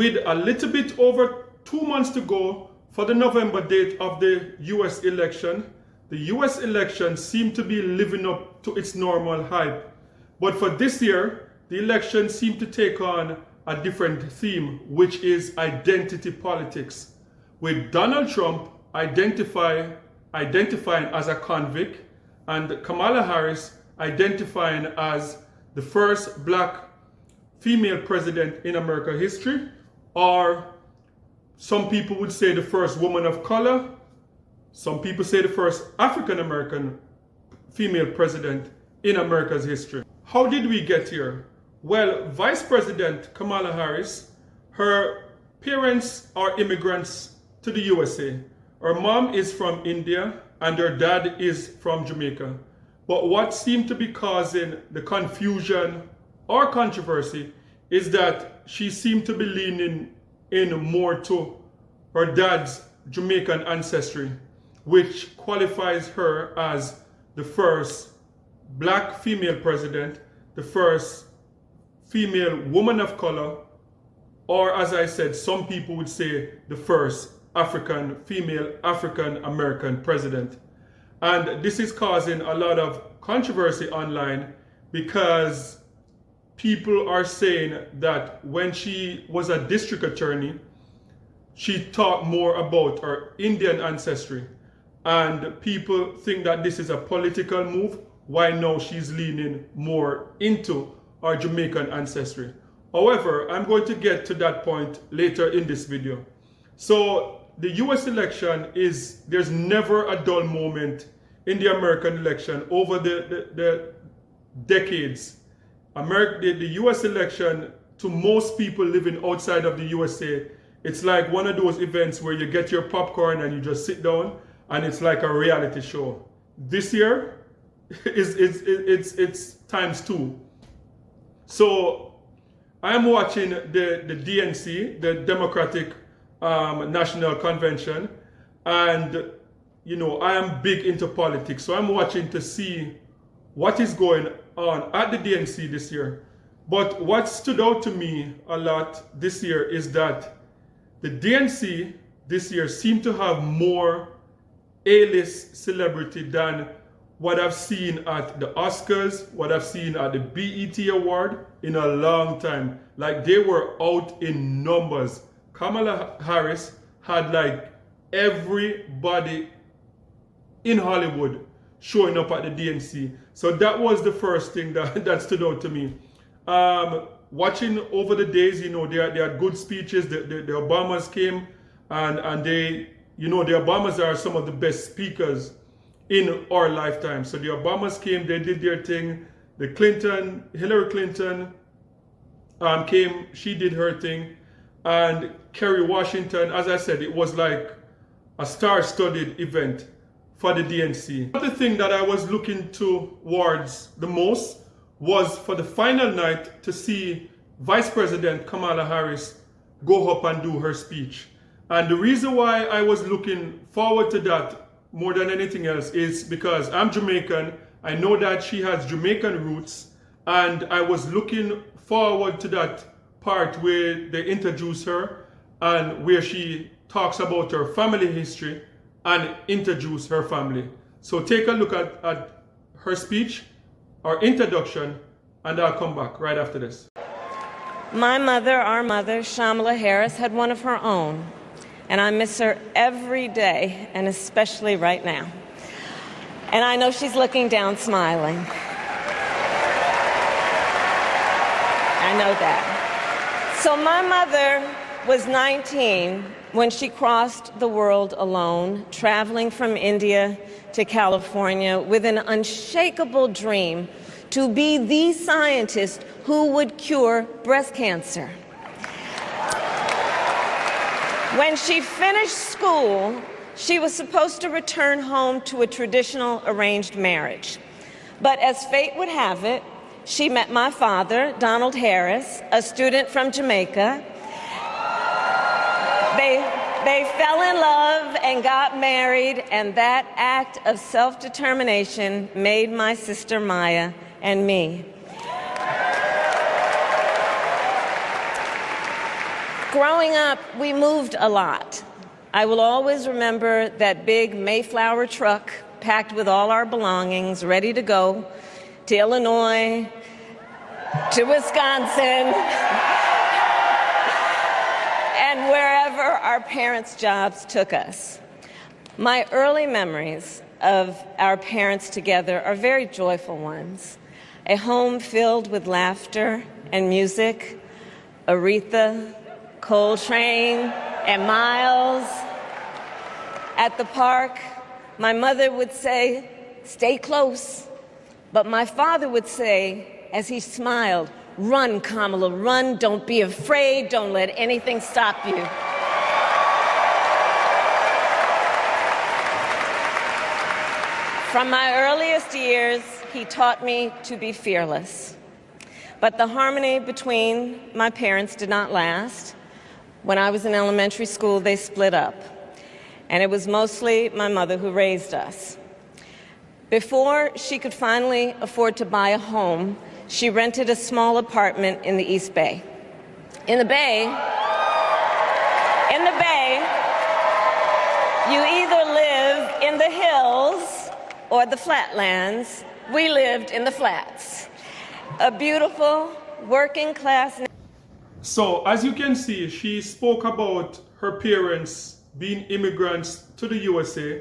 with a little bit over 2 months to go for the November date of the US election, the US election seemed to be living up to its normal hype. But for this year, the election seemed to take on a different theme, which is identity politics, with Donald Trump identifying as a convict and Kamala Harris identifying as the first black female president in American history, or some people would say the first woman of color. Some people say the first African-American female president in America's history. How did we get here? Well, Vice President Kamala Harris, her parents are immigrants to the USA. Her mom is from India and her dad is from Jamaica. But what seemed to be causing the confusion or controversy is that she seemed to be leaning in more to her dad's Jamaican ancestry, which qualifies her as the first black female president, the first female woman of color, or as I said, some people would say the first female African American president. And this is causing a lot of controversy online because people are saying that when she was a district attorney, she talked more about her Indian ancestry. And people think that this is a political move. Why now she's leaning more into our Jamaican ancestry. However, I'm going to get to that point later in this video. So the US election there's never a dull moment in the American election over the decades. The US election, to most people living outside of the USA, it's like one of those events where you get your popcorn and you just sit down and it's like a reality show. This year, it's times 2. So I am watching the DNC, the Democratic National Convention, and you know, I am big into politics, so I'm watching to see what is going on at the DNC this year. But what stood out to me a lot this year is that the DNC this year seemed to have more A-list celebrity than what I've seen at the Oscars, what I've seen at the BET Award in a long time. Like, they were out in numbers. Kamala Harris had like everybody in Hollywood showing up at the DNC. So that was the first thing that stood out to me. Watching over the days, you know, they had good speeches. The Obamas came and they, you know, the Obamas are some of the best speakers in our lifetime. So the Obamas came, they did their thing. Hillary Clinton came, she did her thing. And Kerry Washington, as I said, it was like a star-studded event for the DNC. The thing that I was looking towards the most was for the final night to see Vice President Kamala Harris go up and do her speech. And the reason why I was looking forward to that more than anything else is because I'm Jamaican. I know that she has Jamaican roots, and I was looking forward to that part where they introduce her and where she talks about her family history and introduce her family. So take a look at her speech, our introduction, and I'll come back right after this. My mother, our mother, Kamala Harris, had one of her own, and I miss her every day, and especially right now. And I know she's looking down smiling. I know that. So my mother was 19 when she crossed the world alone, traveling from India to California with an unshakable dream to be the scientist who would cure breast cancer. When she finished school, she was supposed to return home to a traditional arranged marriage. But as fate would have it, she met my father, Donald Harris, a student from Jamaica. They fell in love and got married, and that act of self-determination made my sister Maya and me. Growing up, we moved a lot. I will always remember that big Mayflower truck packed with all our belongings, ready to go to Illinois, to Wisconsin, and wherever our parents' jobs took us. My early memories of our parents together are very joyful ones. A home filled with laughter and music, Aretha, Coltrane, and Miles. At the park, my mother would say, "Stay close." But my father would say, as he smiled, "Run, Kamala, run. Don't be afraid. Don't let anything stop you." From my earliest years, he taught me to be fearless. But the harmony between my parents did not last. When I was in elementary school, they split up, and it was mostly my mother who raised us. Before she could finally afford to buy a home, she rented a small apartment in the East Bay. In the Bay, you either live in the hills or the flatlands. We lived in the flats. A beautiful working class. So, as you can see, she spoke about her parents being immigrants to the USA.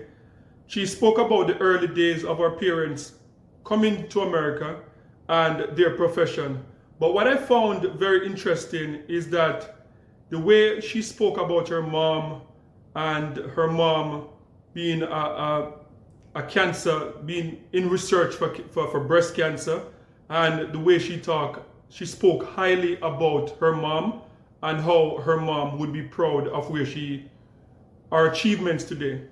She spoke about the early days of her parents coming to America and their profession. But what I found very interesting is that the way she spoke about her mom and her mom being a cancer, being in research for breast cancer, and the way she spoke highly about her mom and how her mom would be proud of her achievements today.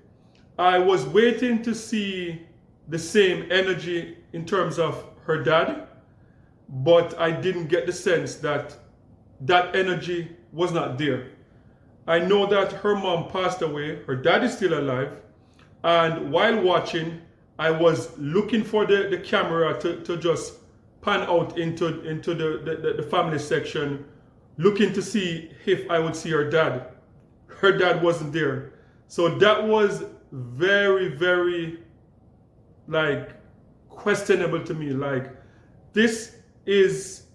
I was waiting to see the same energy in terms of her dad, but I didn't get the sense that that energy was not there. I know that her mom passed away, her dad is still alive, and while watching, I was looking for the camera to just pan out into the family section, looking to see if I would see her dad. Her dad wasn't there. So that was very, very, questionable to me. This is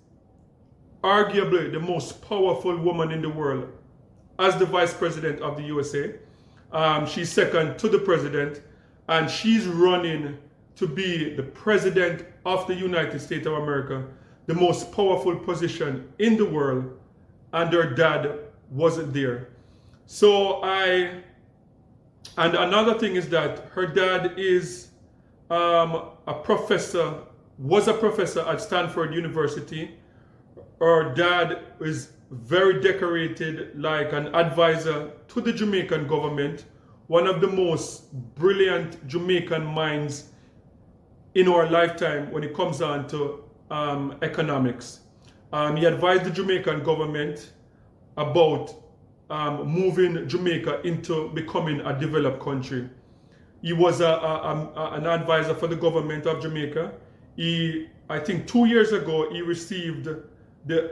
arguably the most powerful woman in the world as the vice president of the USA. She's second to the president, and she's running to be the president of the United States of America, the most powerful position in the world, and her dad wasn't there. And another thing is that her dad is was a professor at Stanford University. Her dad is very decorated, like an advisor to the Jamaican government, one of the most brilliant Jamaican minds in our lifetime when it comes on to economics. He advised the Jamaican government about moving Jamaica into becoming a developed country. He was an advisor for the government of Jamaica. I think 2 years ago, he received the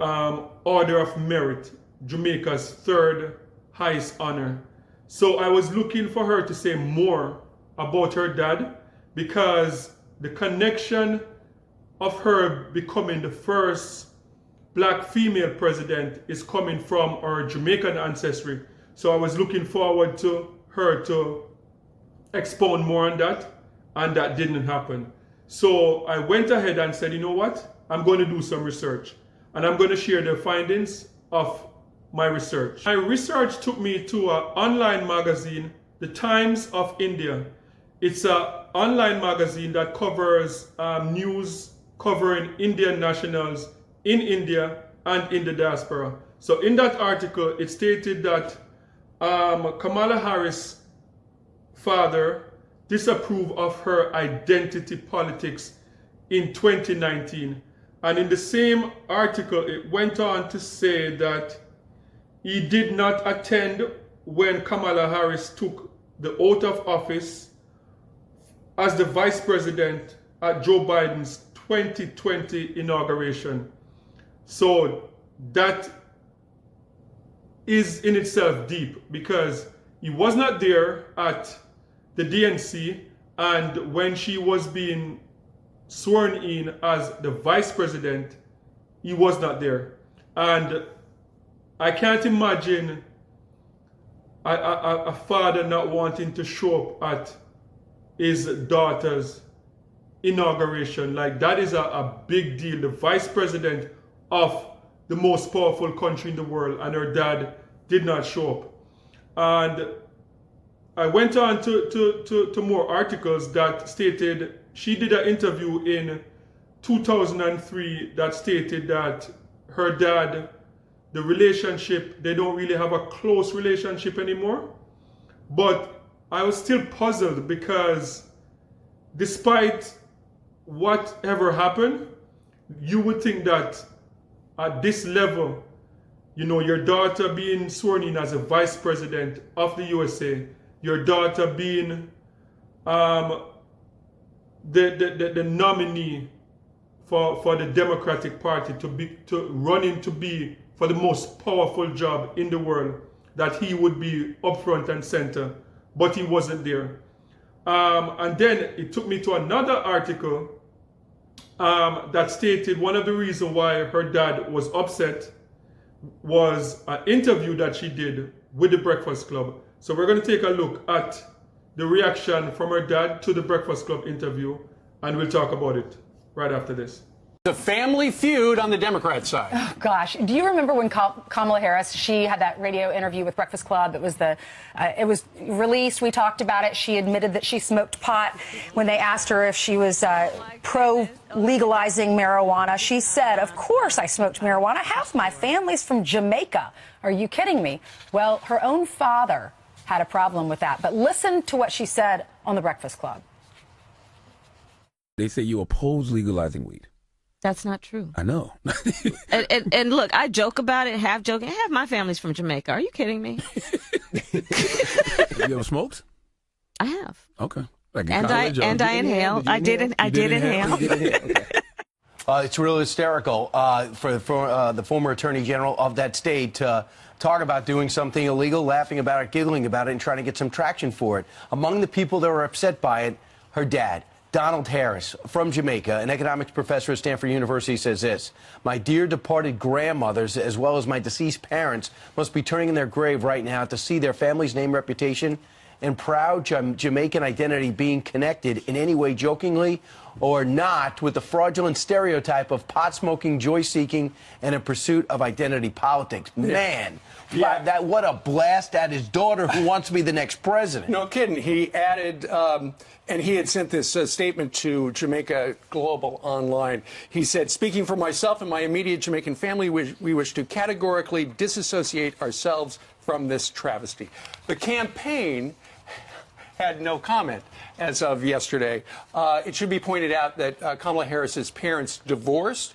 Order of Merit, Jamaica's third highest honor. So I was looking for her to say more about her dad, because the connection of her becoming the first black female president is coming from her Jamaican ancestry. So I was looking forward to her to expound more on that, and that didn't happen. So I went ahead and said, you know what? I'm going to do some research, and I'm going to share the findings of my research. My research took me to an online magazine, The Times of India. It's an online magazine that covers news covering Indian nationals in India and in the diaspora. So in that article, it stated that Kamala Harris' father disapproved of her identity politics in 2019. And in the same article, it went on to say that he did not attend when Kamala Harris took the oath of office as the vice president at Joe Biden's 2020 inauguration. So that is in itself deep because he was not there at the DNC, and when she was being sworn in as the vice president, he was not there. And I can't imagine a father not wanting to show up at his daughter's inauguration. Like, that is a big deal. The vice president of the most powerful country in the world, and her dad did not show up. And I went on to more articles that stated she did an interview in 2003 that stated that her dad, the relationship, they don't really have a close relationship anymore. But I was still puzzled because despite whatever happened, you would think that at this level, you know, your daughter being sworn in as a vice president of the USA, your daughter being the nominee for the Democratic Party to run in to be for the most powerful job in the world, that he would be up front and center, but he wasn't there. And then it took me to another article that stated one of the reasons why her dad was upset was an interview that she did with the Breakfast Club. So we're going to take a look at the reaction from her dad to the Breakfast Club interview, and we'll talk about it right after this. The family feud on the Democrat side. Oh, gosh. Do you remember when Kamala Harris, she had that radio interview with Breakfast Club? It was released. We talked about it. She admitted that she smoked pot. When they asked her if she was pro-legalizing marijuana, she said, "Of course I smoked marijuana. Half my family's from Jamaica. Are you kidding me?" Well, her own father had a problem with that. But listen to what she said on the Breakfast Club. They say you oppose legalizing weed. That's not true. I know. and look, I joke about it, half joking. Half my family's from Jamaica. Are you kidding me? Have you ever smoked? I have. Okay. Like and I inhale. I did inhale. Okay. It's really hysterical for the former attorney general of that state to talk about doing something illegal, laughing about it, giggling about it, and trying to get some traction for it. Among the people that were upset by it, her dad, Donald Harris, from Jamaica, an economics professor at Stanford University, says this: "My dear departed grandmothers, as well as my deceased parents, must be turning in their grave right now to see their family's name, reputation, and proud Jamaican identity being connected in any way, jokingly or not, with the fraudulent stereotype of pot-smoking, joy-seeking, and in pursuit of identity politics." Man, yeah. What a blast at his daughter who wants to be the next president. No kidding. He added, and he had sent this statement to Jamaica Global Online. He said, "Speaking for myself and my immediate Jamaican family, we wish to categorically disassociate ourselves from this travesty." The campaign had no comment as of yesterday. It should be pointed out that Kamala Harris's parents divorced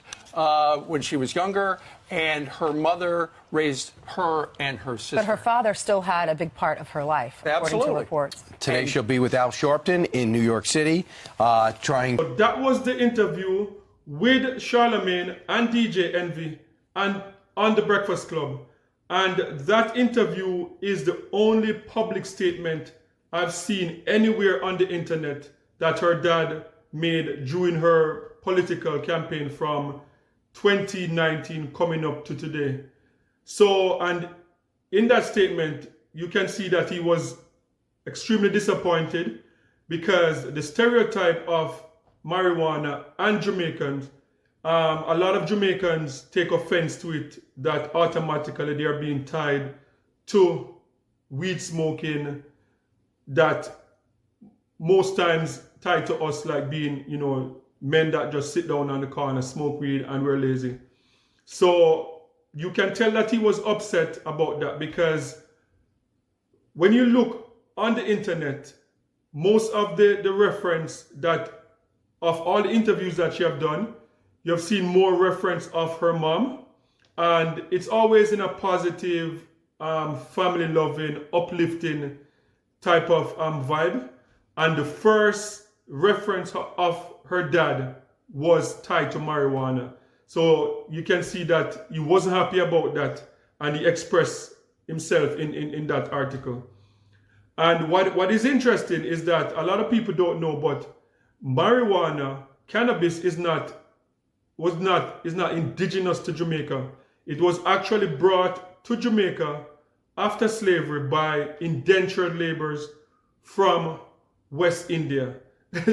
when she was younger, and her mother raised her and her sister. But her father still had a big part of her life, according to reports. Today she'll be with Al Sharpton in New York City, trying. That was the interview with Charlemagne and DJ Envy and on the Breakfast Club. And that interview is the only public statement I've seen anywhere on the internet that her dad made during her political campaign from 2019 coming up to today. So, and in that statement, you can see that he was extremely disappointed because the stereotype of marijuana and Jamaicans, a lot of Jamaicans take offense to it, that automatically they are being tied to weed smoking, that most times tied to us like being, you know, men that just sit down on the corner, smoke weed, and we're lazy. So you can tell that he was upset about that, because when you look on the internet, most of the reference that of all the interviews that you have done, you have seen more reference of her mom, and it's always in a positive, family loving, uplifting type of vibe. And the first reference of her dad was tied to marijuana. So you can see that he wasn't happy about that, and he expressed himself in that article. And what is interesting is that a lot of people don't know, but marijuana, cannabis is not indigenous to Jamaica. It was actually brought to Jamaica after slavery by indentured laborers from West India.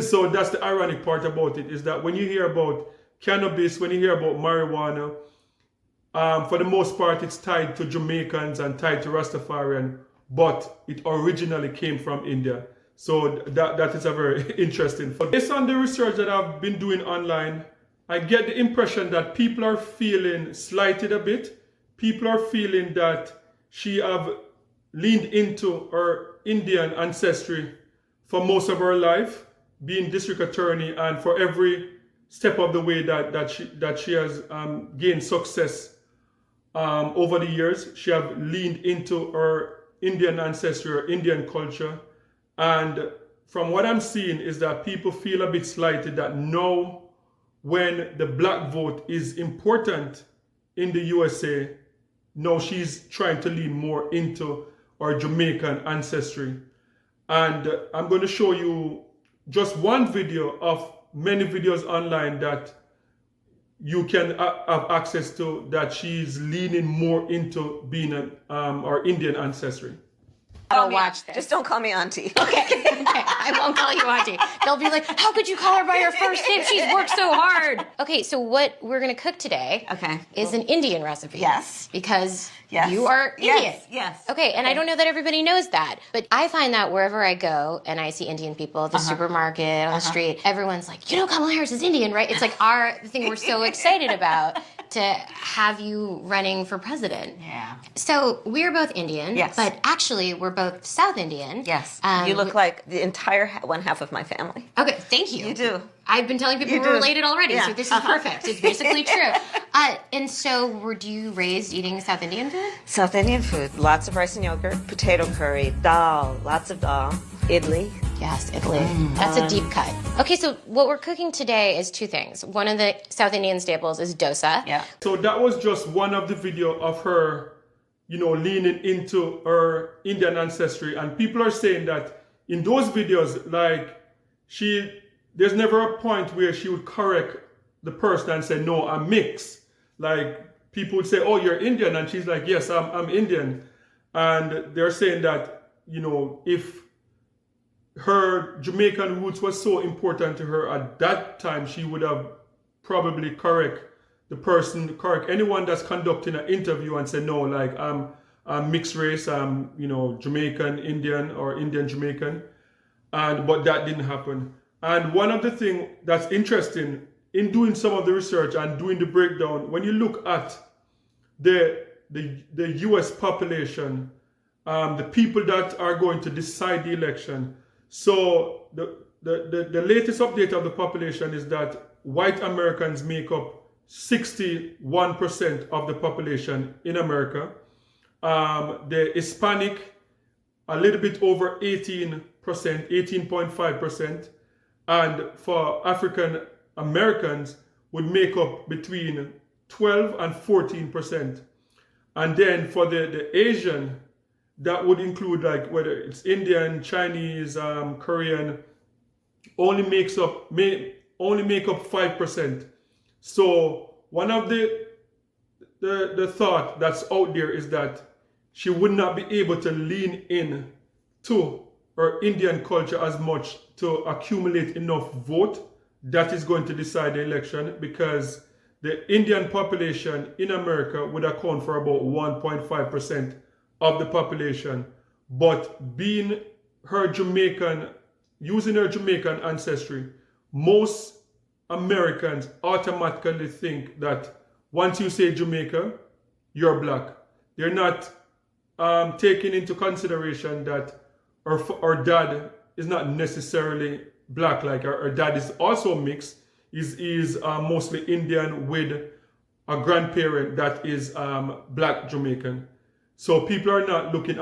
So that's the ironic part about it, is that when you hear about cannabis, when you hear about marijuana, for the most part it's tied to Jamaicans and tied to Rastafarian, but it originally came from India. So that is a very interesting fact. Based on the research that I've been doing online, I get the impression that people are feeling slighted a bit. People are feeling that she have leaned into her Indian ancestry for most of her life, being district attorney, and for every step of the way that she has gained success over the years. She have leaned into her Indian ancestry or Indian culture. And from what I'm seeing is that people feel a bit slighted that now, when the black vote is important in the USA, now she's trying to lean more into our Jamaican ancestry. And I'm going to show you just one video of many videos online that you can have access to, that she's leaning more into being our Indian ancestry. I'll watch this. Just don't call me auntie. Okay, I won't call you auntie. They'll be like, how could you call her by her first name? She's worked so hard. Okay, so what we're going to cook today is an Indian recipe. Yes. Because you are Indian. Yes. Okay, and I don't know that everybody knows that, but I find that wherever I go and I see Indian people at the supermarket, on the street, everyone's like, you know Kamala Harris is Indian, right? It's like the thing we're so excited about, to have you running for president. Yeah. So we're both Indian, but actually we're both South Indian. Yes. You look like the entire one half of my family. Okay, thank you. You do. I've been telling people we're related already, so this is perfect. It's basically true. And so were you raised eating South Indian food? South Indian food. Lots of rice and yogurt, potato curry, dal, lots of dal, idli. Yes, idli. That's a deep cut. Okay, so what we're cooking today is two things. One of the South Indian staples is dosa. Yeah. So that was just one of the video of her, leaning into her Indian ancestry. And people are saying that in those videos, like, there's never a point where she would correct the person and say, no, I'm mixed. Like, people would say, oh, you're Indian. And she's like, yes, I'm Indian. And they're saying that, if her Jamaican roots was so important to her at that time, she would have probably correct anyone that's conducting an interview and say, no, like, I'm mixed race, I'm, Jamaican Indian or Indian Jamaican. But that didn't happen. And one of the things that's interesting in doing some of the research and doing the breakdown, when you look at the US population, the people that are going to decide the election. So the latest update of the population is that white Americans make up 61% of the population in America. The Hispanic, a little bit over 18%, 18.5%. And for African Americans would make up between 12 and 14%. And then for the Asian, that would include, like, whether it's Indian, Chinese, Korean, only make up 5%. So one of the thought that's out there is that she would not be able to lean in to her Indian culture as much to accumulate enough vote that is going to decide the election, because the Indian population in America would account for about 1.5% of the population. But being using her Jamaican ancestry, most Americans automatically think that once you say Jamaica, you're black. They're not taking into consideration that our dad is not necessarily black. Like, our dad is also mixed. Is mostly Indian with a grandparent that is black Jamaican. So people are not looking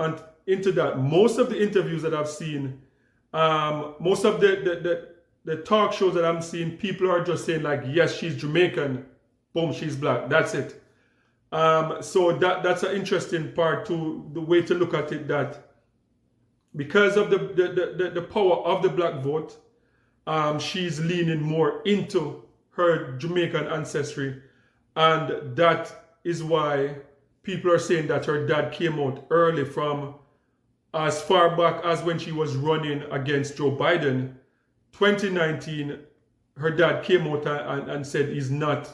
into that. Most of the interviews that I've seen, most of the talk shows that I'm seeing, people are just saying, like, yes, she's Jamaican, boom, she's black, that's it. So that's an interesting part to the way to look at it, that because of the power of the black vote, she's leaning more into her Jamaican ancestry. And that is why people are saying that her dad came out early, from as far back as when she was running against Joe Biden. 2019, her dad came out and said he's not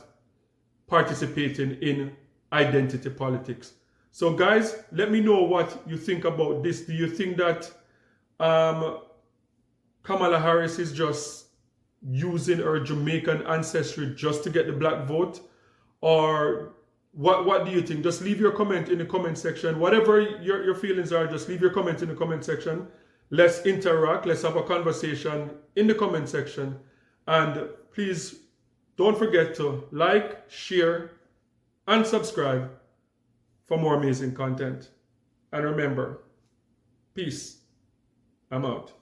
participating in identity politics. So guys, let me know what you think about this. Do you think that Kamala Harris is just using her Jamaican ancestry just to get the black vote? Or what do you think? Just leave your comment in the comment section. Whatever your feelings are, just leave your comment in the comment section. Let's interact. Let's have a conversation in the comment section. And please don't forget to like, share, and subscribe for more amazing content. And remember, peace. I'm out.